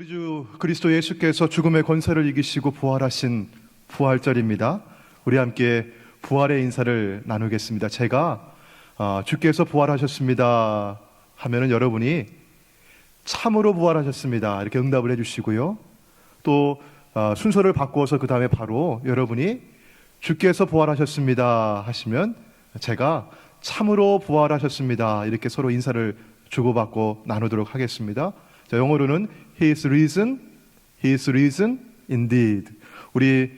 우리 주 그리스도 예수께서 죽음의 권세를 이기시고 부활하신 부활절입니다. 우리 함께 부활의 인사를 나누겠습니다. 제가 주께서 부활하셨습니다 하면은 여러분이 참으로 부활하셨습니다 이렇게 응답을 해주시고요. 또 순서를 바꾸어서 그 다음에 바로 여러분이 주께서 부활하셨습니다 하시면 제가 참으로 부활하셨습니다 이렇게 서로 인사를 주고받고 나누도록 하겠습니다. 자, 영어로는 He is risen, He is risen indeed. 우리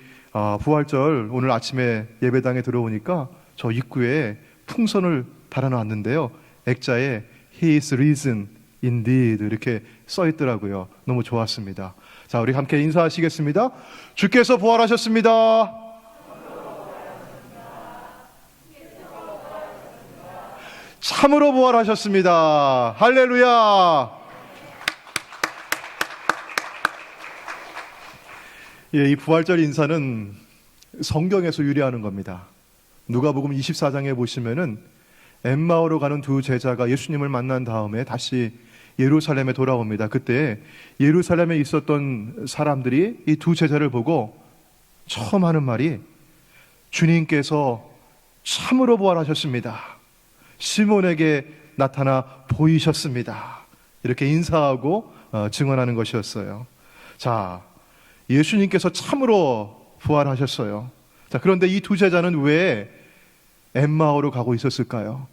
부활절 오늘 아침에 예배당에 들어오니까 저 입구에 풍선을 달아놨는데요, 액자에 He is risen indeed 이렇게 써 있더라고요. 너무 좋았습니다. 자, 우리 함께 인사하시겠습니다. 주께서 부활하셨습니다. 참으로 부활하셨습니다. 할렐루야. 예, 이 부활절 인사는 성경에서 유래하는 겁니다. 누가복음 24장에 보시면은 엠마오로 가는 두 제자가 예수님을 만난 다음에 다시 예루살렘에 돌아옵니다. 그때 예루살렘에 있었던 사람들이 이 두 제자를 보고 처음 하는 말이 주님께서 참으로 부활하셨습니다. 시몬에게 나타나 보이셨습니다. 이렇게 인사하고 증언하는 것이었어요. 자, 예수님께서 참으로 부활하셨어요. 자, 그런데 이 두 제자는 왜 엠마오로 가고 있었을까요?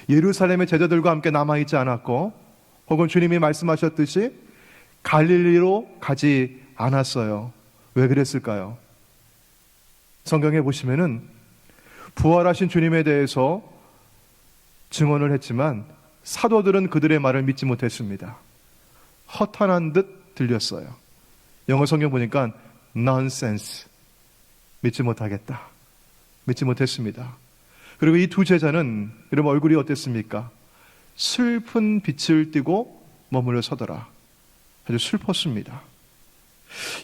예루살렘의 제자들과 함께 남아있지 않았고, 혹은 주님이 말씀하셨듯이 갈릴리로 가지 않았어요. 왜 그랬을까요? 성경에 보시면은 부활하신 주님에 대해서 증언을 했지만 사도들은 그들의 말을 믿지 못했습니다. 허탄한 듯 들렸어요. 영어 성경 보니까 nonsense, 믿지 못하겠다, 믿지 못했습니다. 그리고 이 두 제자는 여러분 얼굴이 어땠습니까? 슬픈 빛을 띠고 머물러 서더라. 아주 슬펐습니다.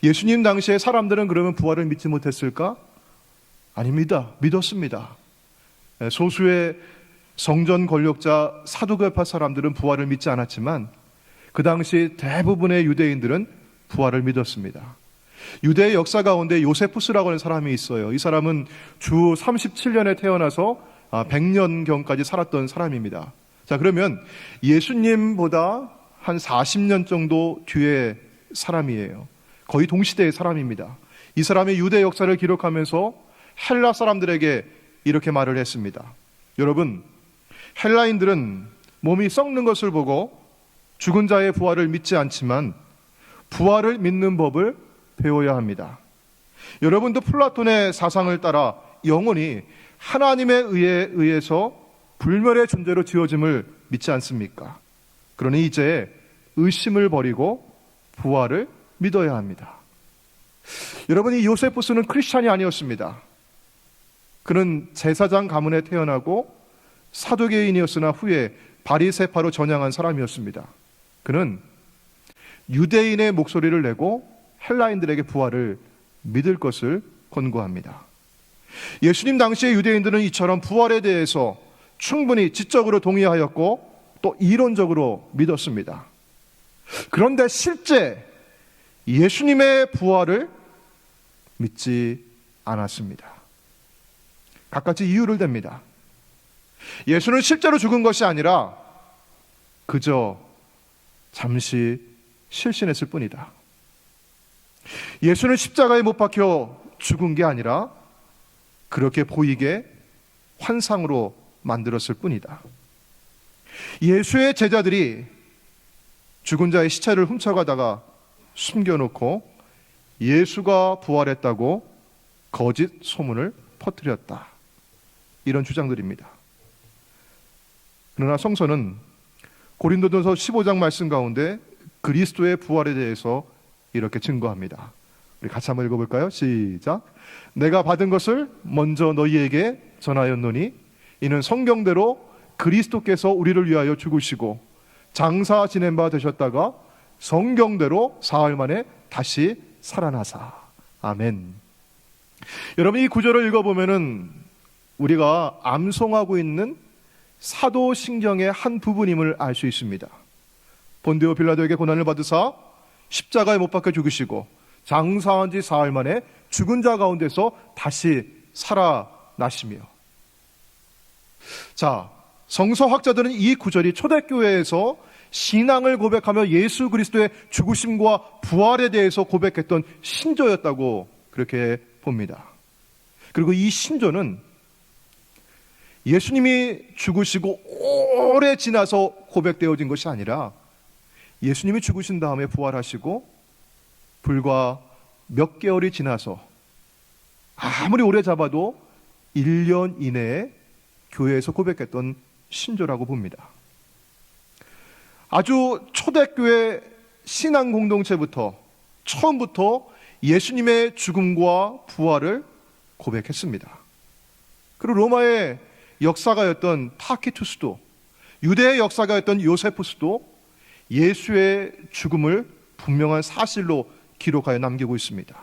예수님 당시에 사람들은 그러면 부활을 믿지 못했을까? 아닙니다. 믿었습니다. 소수의 성전 권력자 사두개파 사람들은 부활을 믿지 않았지만 그 당시 대부분의 유대인들은 부활을 믿었습니다. 유대의 역사 가운데 요세푸스라고 하는 사람이 있어요. 이 사람은 주 37년에 태어나서 100년경까지 살았던 사람입니다. 자, 그러면 예수님보다 한 40년 정도 뒤의 사람이에요. 거의 동시대의 사람입니다. 이 사람이 유대 역사를 기록하면서 헬라 사람들에게 이렇게 말을 했습니다. 여러분, 헬라인들은 몸이 썩는 것을 보고 죽은 자의 부활을 믿지 않지만 부활을 믿는 법을 배워야 합니다. 여러분도 플라톤의 사상을 따라 영혼이 하나님에 의해서 불멸의 존재로 지어짐을 믿지 않습니까? 그러니 이제 의심을 버리고 부활을 믿어야 합니다. 여러분, 이 요세푸스는 크리스찬이 아니었습니다. 그는 제사장 가문에 태어나고 사두개인이었으나 후에 바리새파로 전향한 사람이었습니다. 그는 유대인의 목소리를 내고 헬라인들에게 부활을 믿을 것을 권고합니다. 예수님 당시의 유대인들은 이처럼 부활에 대해서 충분히 지적으로 동의하였고 또 이론적으로 믿었습니다. 그런데 실제 예수님의 부활을 믿지 않았습니다. 갖가지 이유를 댑니다. 예수는 실제로 죽은 것이 아니라 그저 잠시 실신했을 뿐이다. 예수는 십자가에 못 박혀 죽은 게 아니라 그렇게 보이게 환상으로 만들었을 뿐이다. 예수의 제자들이 죽은 자의 시체를 훔쳐가다가 숨겨놓고 예수가 부활했다고 거짓 소문을 퍼뜨렸다. 이런 주장들입니다. 그러나 성서는 고린도전서 15장 말씀 가운데 그리스도의 부활에 대해서 이렇게 증거합니다. 우리 같이 한번 읽어볼까요? 시작. 내가 받은 것을 먼저 너희에게 전하였노니 이는 성경대로 그리스도께서 우리를 위하여 죽으시고 장사 지낸 바 되셨다가 성경대로 사흘 만에 다시 살아나사. 아멘. 여러분, 이 구절을 읽어보면은 우리가 암송하고 있는 사도신경의 한 부분임을 알 수 있습니다. 본디오 빌라도에게 고난을 받으사 십자가에 못 박혀 죽으시고 장사한 지 사흘 만에 죽은 자 가운데서 다시 살아나시며. 자, 성서학자들은 이 구절이 초대교회에서 신앙을 고백하며 예수 그리스도의 죽으심과 부활에 대해서 고백했던 신조였다고 그렇게 봅니다. 그리고 이 신조는 예수님이 죽으시고 오래 지나서 고백되어진 것이 아니라 예수님이 죽으신 다음에 부활하시고 불과 몇 개월이 지나서 아무리 오래 잡아도 1년 이내에 교회에서 고백했던 신조라고 봅니다. 아주 초대교회 신앙 공동체부터 처음부터 예수님의 죽음과 부활을 고백했습니다. 그리고 로마의 역사가였던 타키투스도, 유대의 역사가였던 요세푸스도 예수의 죽음을 분명한 사실로 기록하여 남기고 있습니다.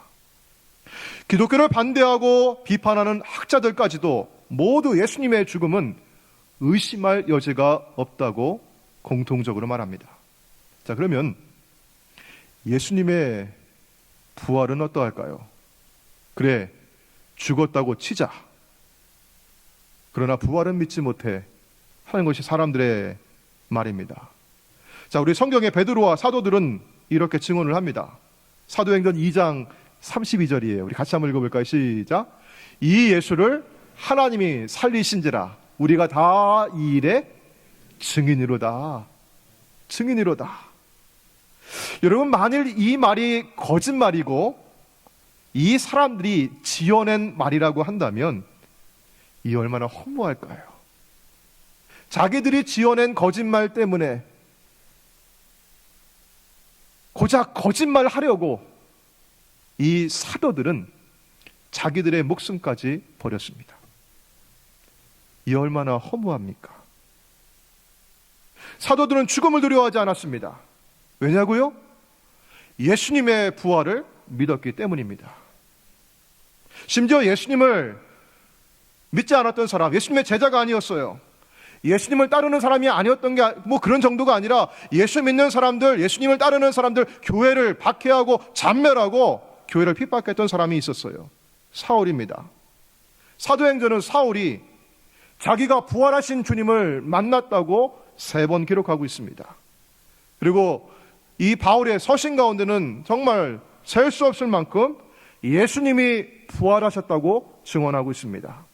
기독교를 반대하고 비판하는 학자들까지도 모두 예수님의 죽음은 의심할 여지가 없다고 공통적으로 말합니다. 자, 그러면 예수님의 부활은 어떠할까요? 그래, 죽었다고 치자. 그러나 부활은 믿지 못해 하는 것이 사람들의 말입니다. 자, 우리 성경의 베드로와 사도들은 이렇게 증언을 합니다. 사도행전 2장 32절이에요. 우리 같이 한번 읽어볼까요? 시작. 이 예수를 하나님이 살리신지라 우리가 다 이 일에 증인이로다. 증인이로다. 여러분, 만일 이 말이 거짓말이고 이 사람들이 지어낸 말이라고 한다면 이 얼마나 허무할까요? 자기들이 지어낸 거짓말 때문에 고작 거짓말 하려고 이 사도들은 자기들의 목숨까지 버렸습니다. 이 얼마나 허무합니까? 사도들은 죽음을 두려워하지 않았습니다. 왜냐고요? 예수님의 부활을 믿었기 때문입니다. 심지어 예수님을 믿지 않았던 사람, 예수님의 제자가 아니었어요. 예수님을 따르는 사람이 아니었던 게 그런 정도가 아니라 예수 믿는 사람들, 예수님을 따르는 사람들 교회를 박해하고 잔멸하고 교회를 핍박했던 사람이 있었어요. 사울입니다. 사도행전은 사울이 자기가 부활하신 주님을 만났다고 3번 기록하고 있습니다. 그리고 이 바울의 서신 가운데는 정말 셀 수 없을 만큼 예수님이 부활하셨다고 증언하고 있습니다.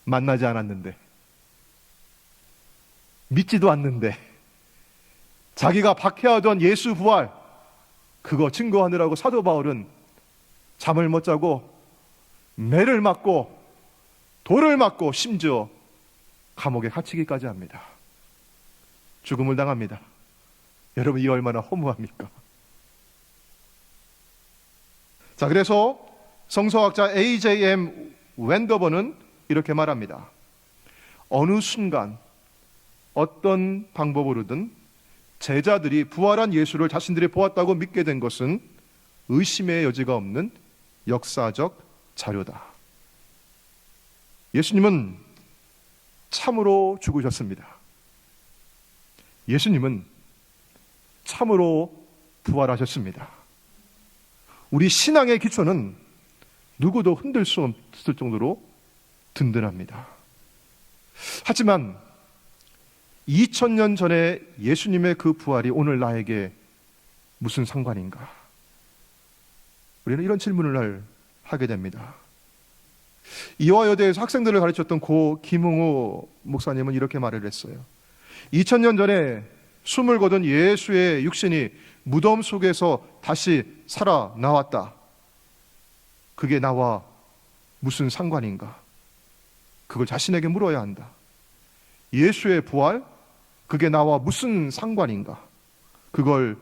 만나지 않았는데, 믿지도 않는데 자기가 박해하던 예수 부활 그거 증거하느라고 사도 바울은 잠을 못 자고 매를 맞고 돌을 맞고 심지어 감옥에 갇히기까지 합니다. 죽음을 당합니다. 여러분, 이 얼마나 허무합니까? 자, 그래서 성서학자 A.J.M. 웬더버는 이렇게 말합니다. 어느 순간 어떤 방법으로든 제자들이 부활한 예수를 자신들이 보았다고 믿게 된 것은 의심의 여지가 없는 역사적 자료다. 예수님은 참으로 죽으셨습니다. 예수님은 참으로 부활하셨습니다. 우리 신앙의 기초는 누구도 흔들 수 없을 정도로 든든합니다. 하지만 2000년 전에 예수님의 그 부활이 오늘 나에게 무슨 상관인가? 우리는 이런 질문을 하게 됩니다. 이화여대에서 학생들을 가르쳤던 고 김웅호 목사님은 이렇게 말을 했어요. 2000년 전에 숨을 거둔 예수의 육신이 무덤 속에서 다시 살아나왔다. 그게 나와 무슨 상관인가? 그걸 자신에게 물어야 한다. 예수의 부활, 그게 나와 무슨 상관인가? 그걸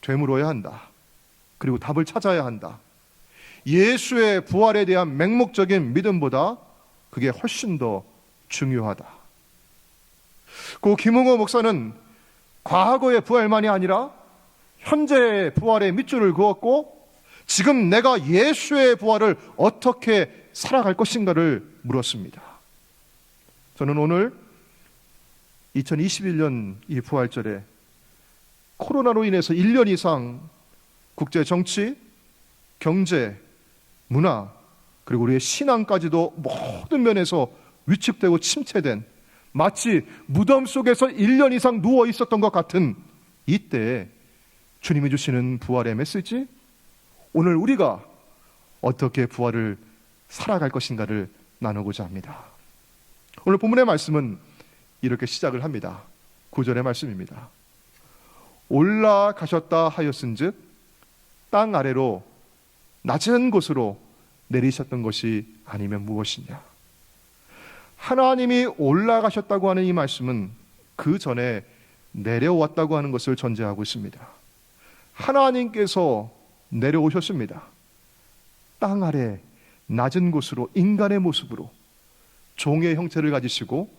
되물어야 한다. 그리고 답을 찾아야 한다. 예수의 부활에 대한 맹목적인 믿음보다 그게 훨씬 더 중요하다. 그 김웅호 목사는 과거의 부활만이 아니라 현재의 부활에 밑줄을 그었고 지금 내가 예수의 부활을 어떻게 살아갈 것인가를 물었습니다. 저는 오늘 2021년 이 부활절에 코로나로 인해서 1년 이상 국제 정치, 경제, 문화, 그리고 우리의 신앙까지도 모든 면에서 위축되고 침체된, 마치 무덤 속에서 1년 이상 누워 있었던 것 같은 이때 주님이 주시는 부활의 메시지, 오늘 우리가 어떻게 부활을 살아갈 것인가를 나누고자 합니다. 오늘 본문의 말씀은 이렇게 시작을 합니다. 9절의 말씀입니다. 올라가셨다 하였은즉 땅 아래로 낮은 곳으로 내리셨던 것이 아니면 무엇이냐. 하나님이 올라가셨다고 하는 이 말씀은 그 전에 내려왔다고 하는 것을 전제하고 있습니다. 하나님께서 내려오셨습니다. 땅 아래 낮은 곳으로, 인간의 모습으로 종의 형체를 가지시고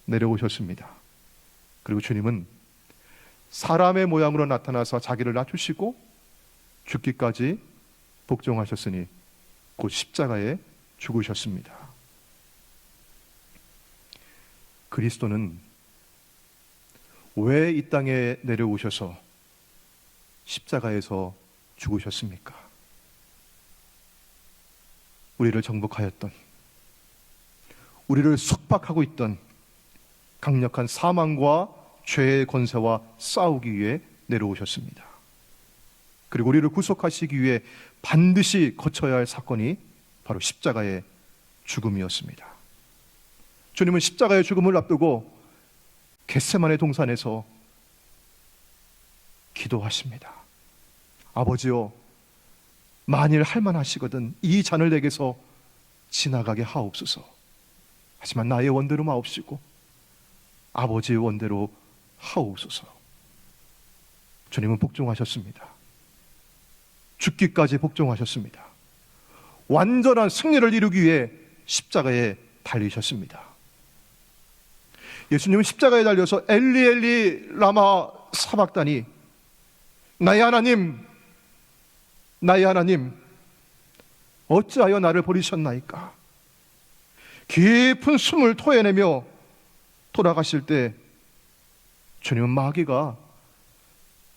내려오셨습니다. 그리고 주님은 사람의 모양으로 나타나서 자기를 낮추시고 죽기까지 복종하셨으니 곧 십자가에 죽으셨습니다. 그리스도는 왜 이 땅에 내려오셔서 십자가에서 죽으셨습니까? 우리를 정복하였던, 우리를 속박하고 있던 강력한 사망과 죄의 권세와 싸우기 위해 내려오셨습니다. 그리고 우리를 구속하시기 위해 반드시 거쳐야 할 사건이 바로 십자가의 죽음이었습니다. 주님은 십자가의 죽음을 앞두고 겟세마네 동산에서 기도하십니다. 아버지여, 만일 할만하시거든 이 잔을 내게서 지나가게 하옵소서. 하지만 나의 원대로 마옵시고 아버지의 원대로 하옵소서. 주님은 복종하셨습니다. 죽기까지 복종하셨습니다. 완전한 승리를 이루기 위해 십자가에 달리셨습니다. 예수님은 십자가에 달려서 엘리 엘리 라마 사박다니, 나의 하나님, 나의 하나님, 어찌하여 나를 버리셨나이까? 깊은 숨을 토해내며 돌아가실 때 주님은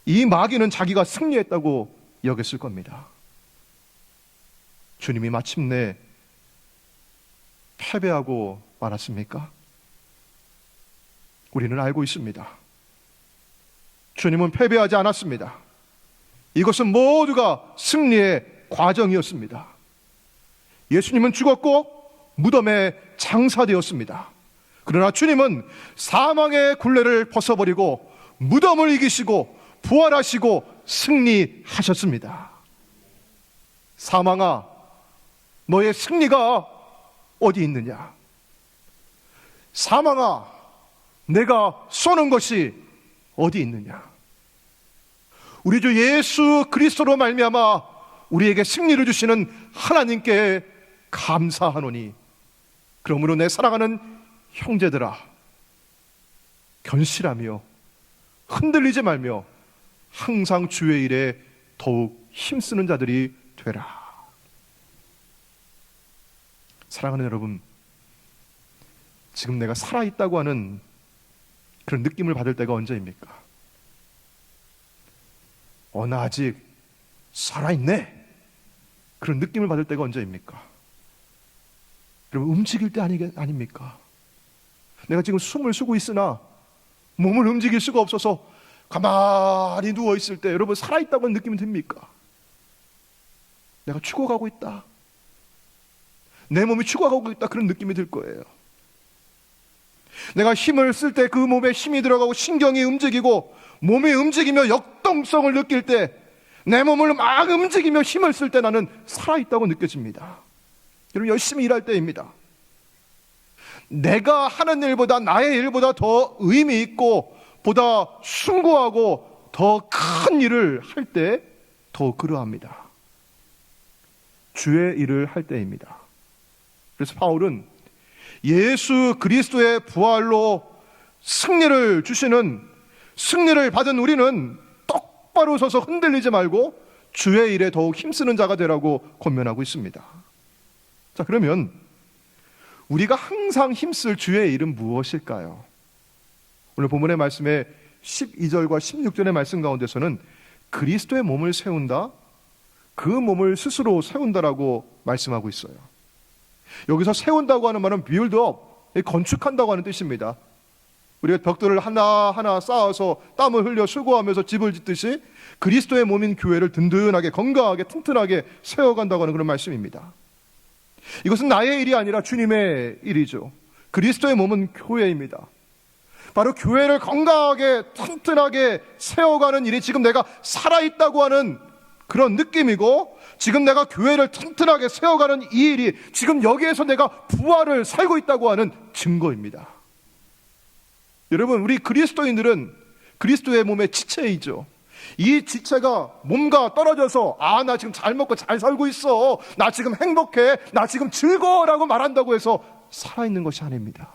이 마귀는 자기가 승리했다고 여겼을 겁니다. 주님이 마침내 패배하고 말았습니까? 우리는 알고 있습니다. 주님은 패배하지 않았습니다. 이것은 모두가 승리의 과정이었습니다. 예수님은 죽었고 무덤에 장사되었습니다. 그러나 주님은 사망의 굴레를 벗어버리고 무덤을 이기시고 부활하시고 승리하셨습니다. 사망아, 너의 승리가 어디 있느냐? 사망아, 내가 쏘는 것이 어디 있느냐? 우리 주 예수 그리스도로 말미암아 우리에게 승리를 주시는 하나님께 감사하노니, 그러므로 내 사랑하는 형제들아, 견실하며 흔들리지 말며 항상 주의 일에 더욱 힘쓰는 자들이 되라. 사랑하는 여러분, 지금 내가 살아있다고 하는 그런 느낌을 받을 때가 언제입니까? 나 아직 살아있네, 그런 느낌을 받을 때가 언제입니까? 여러분, 움직일 때 아닙니까? 내가 지금 숨을 쉬고 있으나 몸을 움직일 수가 없어서 가만히 누워있을 때 여러분, 살아있다고 하는 느낌이 듭니까? 내가 죽어가고 있다, 내 몸이 죽어가고 있다, 그런 느낌이 들 거예요. 내가 힘을 쓸 때 그 몸에 힘이 들어가고 신경이 움직이고 몸이 움직이며 역동성을 느낄 때, 내 몸을 막 움직이며 힘을 쓸 때 나는 살아있다고 느껴집니다. 여러분, 열심히 일할 때입니다. 내가 하는 일보다, 나의 일보다 더 의미 있고 보다 숭고하고 더 큰 일을 할 때 더 그러합니다. 주의 일을 할 때입니다. 그래서 바울은 예수 그리스도의 부활로 승리를 주시는, 승리를 받은 우리는 똑바로 서서 흔들리지 말고 주의 일에 더욱 힘쓰는 자가 되라고 권면하고 있습니다. 자, 그러면 우리가 항상 힘쓸 주의 일은 무엇일까요? 오늘 본문의 말씀에 12절과 16절의 말씀 가운데서는 그리스도의 몸을 세운다, 그 몸을 스스로 세운다라고 말씀하고 있어요. 여기서 세운다고 하는 말은 build-up, 건축한다고 하는 뜻입니다. 우리가 벽돌을 하나하나 쌓아서 땀을 흘려 수고하면서 집을 짓듯이 그리스도의 몸인 교회를 든든하게, 건강하게, 튼튼하게 세워간다고 하는 그런 말씀입니다. 이것은 나의 일이 아니라 주님의 일이죠. 그리스도의 몸은 교회입니다. 바로 교회를 건강하게, 튼튼하게 세워가는 일이 지금 내가 살아있다고 하는 그런 느낌이고, 지금 내가 교회를 튼튼하게 세워가는 이 일이 지금 여기에서 내가 부활을 살고 있다고 하는 증거입니다. 여러분, 우리 그리스도인들은 그리스도의 몸의 지체이죠. 이 지체가 몸과 떨어져서 나 지금 잘 먹고 잘 살고 있어, 나 지금 행복해, 나 지금 즐거워라고 말한다고 해서 살아있는 것이 아닙니다.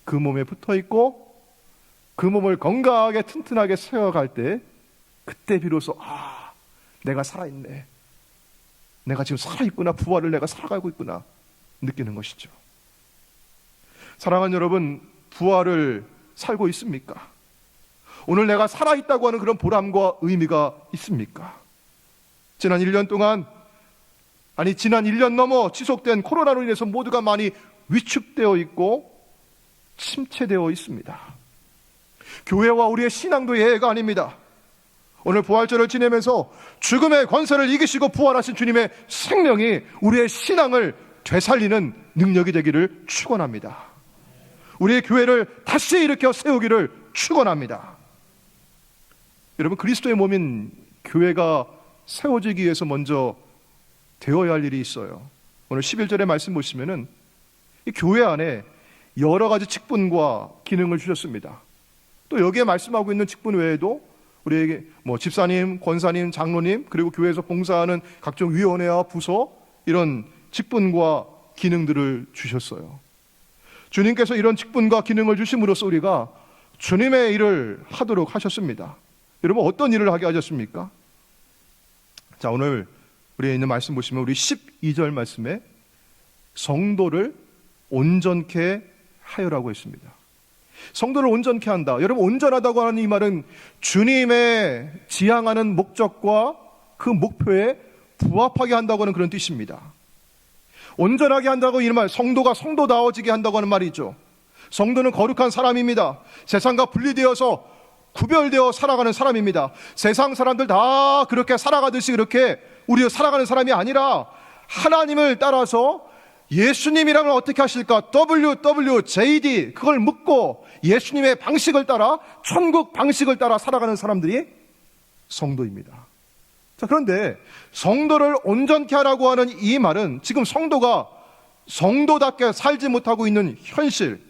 그 몸에 붙어있고 그 몸을 건강하게 튼튼하게 세워갈 때, 그때 비로소 내가 살아있네, 내가 지금 살아있구나, 부활을 내가 살아가고 있구나 느끼는 것이죠. 사랑하는 여러분, 부활을 살고 있습니까? 오늘 내가 살아있다고 하는 그런 보람과 의미가 있습니까? 지난 1년 동안, 지난 1년 넘어 지속된 코로나로 인해서 모두가 많이 위축되어 있고 침체되어 있습니다. 교회와 우리의 신앙도 예외가 아닙니다. 오늘 부활절을 지내면서 죽음의 권세를 이기시고 부활하신 주님의 생명이 우리의 신앙을 되살리는 능력이 되기를 축원합니다. 우리의 교회를 다시 일으켜 세우기를 축원합니다. 여러분, 그리스도의 몸인 교회가 세워지기 위해서 먼저 되어야 할 일이 있어요. 오늘 11절의 말씀 보시면은 이 교회 안에 여러 가지 직분과 기능을 주셨습니다. 또 여기에 말씀하고 있는 직분 외에도 우리에게 집사님, 권사님, 장로님, 그리고 교회에서 봉사하는 각종 위원회와 부서, 이런 직분과 기능들을 주셨어요. 주님께서 이런 직분과 기능을 주심으로써 우리가 주님의 일을 하도록 하셨습니다. 여러분, 어떤 일을 하게 하셨습니까? 자, 오늘 우리에 있는 말씀 보시면 우리 12절 말씀에 성도를 온전케 하여라고 했습니다. 성도를 온전케 한다. 여러분, 온전하다고 하는 이 말은 주님의 지향하는 목적과 그 목표에 부합하게 한다고 하는 그런 뜻입니다. 온전하게 한다고 이 말, 성도가 성도다워지게 한다고 하는 말이죠. 성도는 거룩한 사람입니다. 세상과 분리되어서 구별되어 살아가는 사람입니다. 세상 사람들 다 그렇게 살아가듯이 그렇게 우리가 살아가는 사람이 아니라 하나님을 따라서 예수님이라면 어떻게 하실까? WWJD 그걸 묻고 예수님의 방식을 따라, 천국 방식을 따라 살아가는 사람들이 성도입니다. 자, 그런데 성도를 온전케 하라고 하는 이 말은 지금 성도가 성도답게 살지 못하고 있는 현실,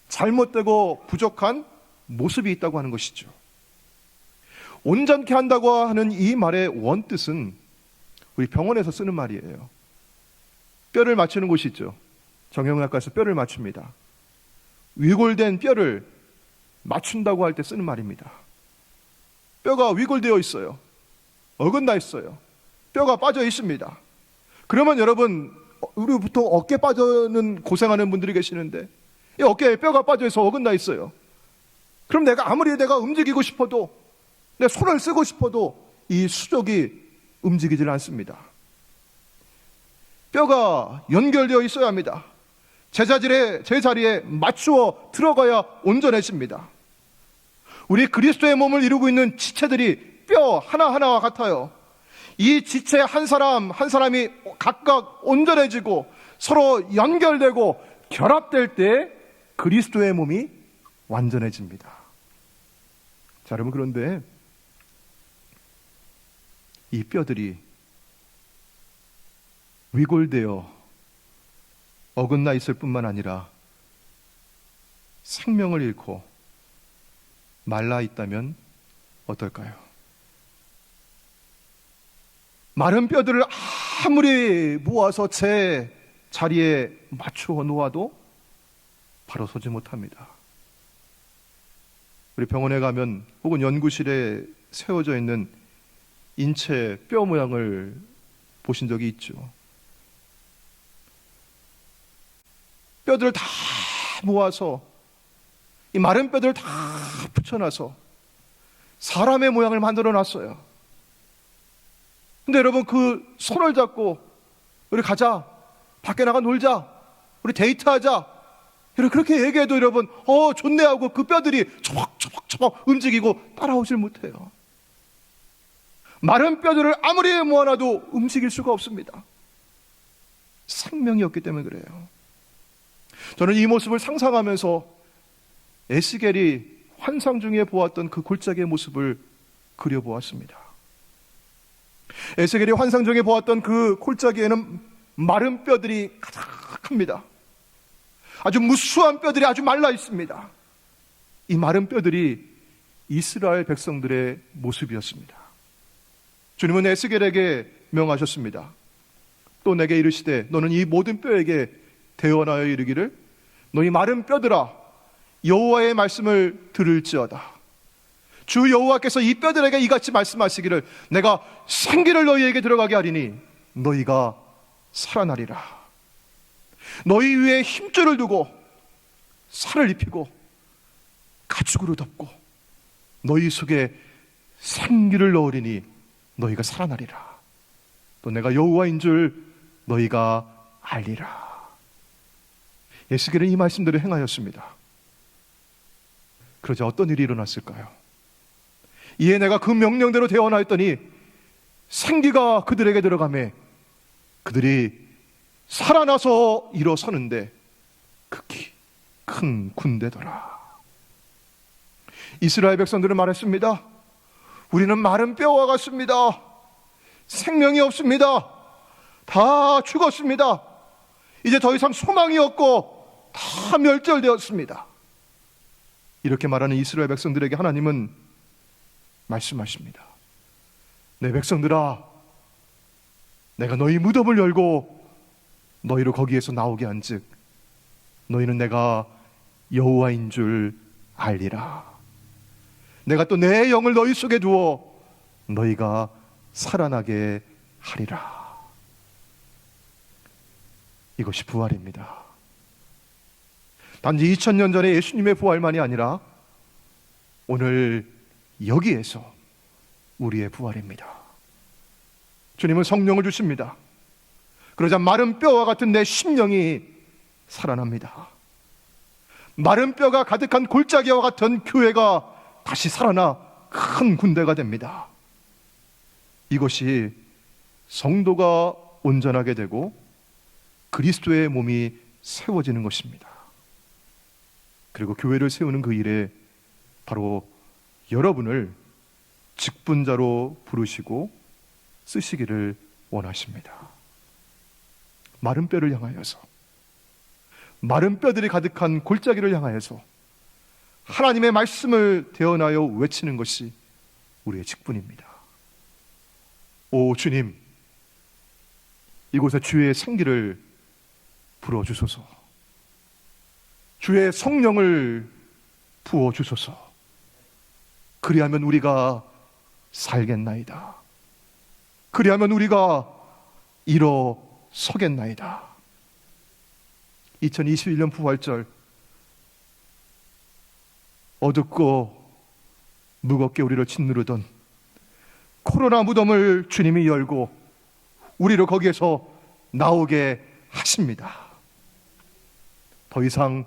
잘못되고 부족한 모습이 있다고 하는 것이죠. 온전케 한다고 하는 이 말의 원뜻은 우리 병원에서 쓰는 말이에요. 뼈를 맞추는 곳이 있죠. 정형외과에서 뼈를 맞춥니다. 위골된 뼈를 맞춘다고 할 때 쓰는 말입니다. 뼈가 위골되어 있어요. 어긋나 있어요. 뼈가 빠져 있습니다. 그러면 여러분, 우리 보통 어깨 빠져는 고생하는 분들이 계시는데, 이 어깨에 뼈가 빠져 있어 어긋나 있어요. 그럼 아무리 내가 움직이고 싶어도, 내 손을 쓰고 싶어도 이 수족이 움직이질 않습니다. 뼈가 연결되어 있어야 합니다. 제자리에 맞추어 들어가야 온전해집니다. 우리 그리스도의 몸을 이루고 있는 지체들이 뼈 하나하나와 같아요. 이 지체 한 사람 한 사람이 각각 온전해지고 서로 연결되고 결합될 때 그리스도의 몸이 완전해집니다. 자, 여러분, 그런데 이 뼈들이 위골되어 어긋나 있을 뿐만 아니라 생명을 잃고 말라 있다면 어떨까요? 마른 뼈들을 아무리 모아서 제 자리에 맞추어 놓아도 바로 서지 못합니다. 우리 병원에 가면 혹은 연구실에 세워져 있는 인체 뼈 모양을 보신 적이 있죠. 뼈들을 다 모아서 이 마른 뼈들을 다 붙여놔서 사람의 모양을 만들어 놨어요. 근데 여러분, 그 손을 잡고 우리 가자, 밖에 나가 놀자, 우리 데이트하자, 여러분 그렇게 얘기해도 여러분 좋네 하고 그 뼈들이 초박초박 움직이고 따라오질 못해요. 마른 뼈들을 아무리 모아놔도 움직일 수가 없습니다. 생명이 없기 때문에 그래요. 저는 이 모습을 상상하면서 에스겔이 환상 중에 보았던 그 골짜기의 모습을 그려보았습니다. 에스겔이 환상 중에 보았던 그 골짜기에는 마른 뼈들이 가득합니다. 아주 무수한 뼈들이 아주 말라 있습니다. 이 마른 뼈들이 이스라엘 백성들의 모습이었습니다. 주님은 에스겔에게 명하셨습니다. 또 내게 이르시되 너는 이 모든 뼈에게 대언하여 이르기를 너희 마른 뼈들아 여호와의 말씀을 들을지어다. 주 여호와께서 이 뼈들에게 이같이 말씀하시기를 내가 생기를 너희에게 들어가게 하리니 너희가 살아나리라. 너희 위에 힘줄을 두고 살을 입히고 가죽으로 덮고 너희 속에 생기를 넣으리니 너희가 살아나리라. 또 내가 여호와인 줄 너희가 알리라. 에스겔은 이 말씀들을 행하였습니다. 그러자 어떤 일이 일어났을까요? 이에 내가 그 명령대로 대언하였더니 생기가 그들에게 들어가매 그들이 살아나서 일어서는데 극히 큰 군대더라. 이스라엘 백성들은 말했습니다. 우리는 마른 뼈와 같습니다. 생명이 없습니다. 다 죽었습니다. 이제 더 이상 소망이 없고 다 멸절되었습니다. 이렇게 말하는 이스라엘 백성들에게 하나님은 말씀하십니다. 내 백성들아, 내가 너희 무덤을 열고 너희를 거기에서 나오게 한즉 너희는 내가 여호와인 줄 알리라. 내가 또 내 영을 너희 속에 두어 너희가 살아나게 하리라. 이것이 부활입니다. 단지 2000년 전에 예수님의 부활만이 아니라 오늘 여기에서 우리의 부활입니다. 주님은 성령을 주십니다. 그러자 마른 뼈와 같은 내 심령이 살아납니다. 마른 뼈가 가득한 골짜기와 같은 교회가 다시 살아나 큰 군대가 됩니다. 이것이 성도가 온전하게 되고 그리스도의 몸이 세워지는 것입니다. 그리고 교회를 세우는 그 일에 바로 여러분을 직분자로 부르시고 쓰시기를 원하십니다. 마른 뼈를 향하여서, 마른 뼈들이 가득한 골짜기를 향하여서 하나님의 말씀을 대언하여 외치는 것이 우리의 직분입니다. 오 주님, 이곳에 주의 생기를 불어주소서. 주의 성령을 부어주소서. 그리하면 우리가 살겠나이다. 그리하면 우리가 일어서겠나이다. 2021년 부활절, 어둡고 무겁게 우리를 짓누르던 코로나 무덤을 주님이 열고 우리를 거기에서 나오게 하십니다. 더 이상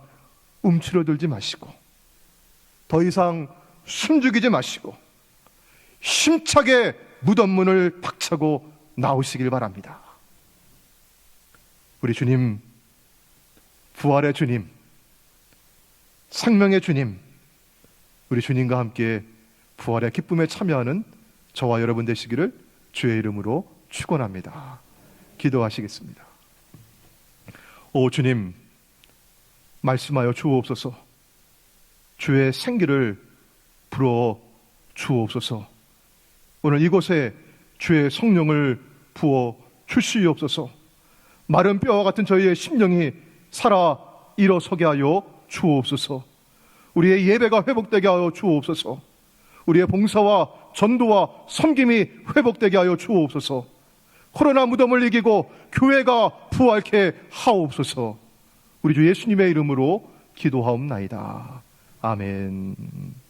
움츠러들지 마시고, 더 이상 숨죽이지 마시고 힘차게 무덤 문을 박차고 나오시길 바랍니다. 우리 주님, 부활의 주님, 생명의 주님, 우리 주님과 함께 부활의 기쁨에 참여하는 저와 여러분 되시기를 주의 이름으로 축원합니다. 기도하시겠습니다. 오 주님, 말씀하여 주옵소서. 주의 생기를 불어 주옵소서. 오늘 이곳에 주의 성령을 부어 주시옵소서. 마른 뼈와 같은 저희의 심령이 살아 일어서게 하여 주옵소서. 우리의 예배가 회복되게 하여 주옵소서. 우리의 봉사와 전도와 섬김이 회복되게 하여 주옵소서. 코로나 무덤을 이기고 교회가 부활케 하옵소서. 우리 주 예수님의 이름으로 기도하옵나이다. 아멘.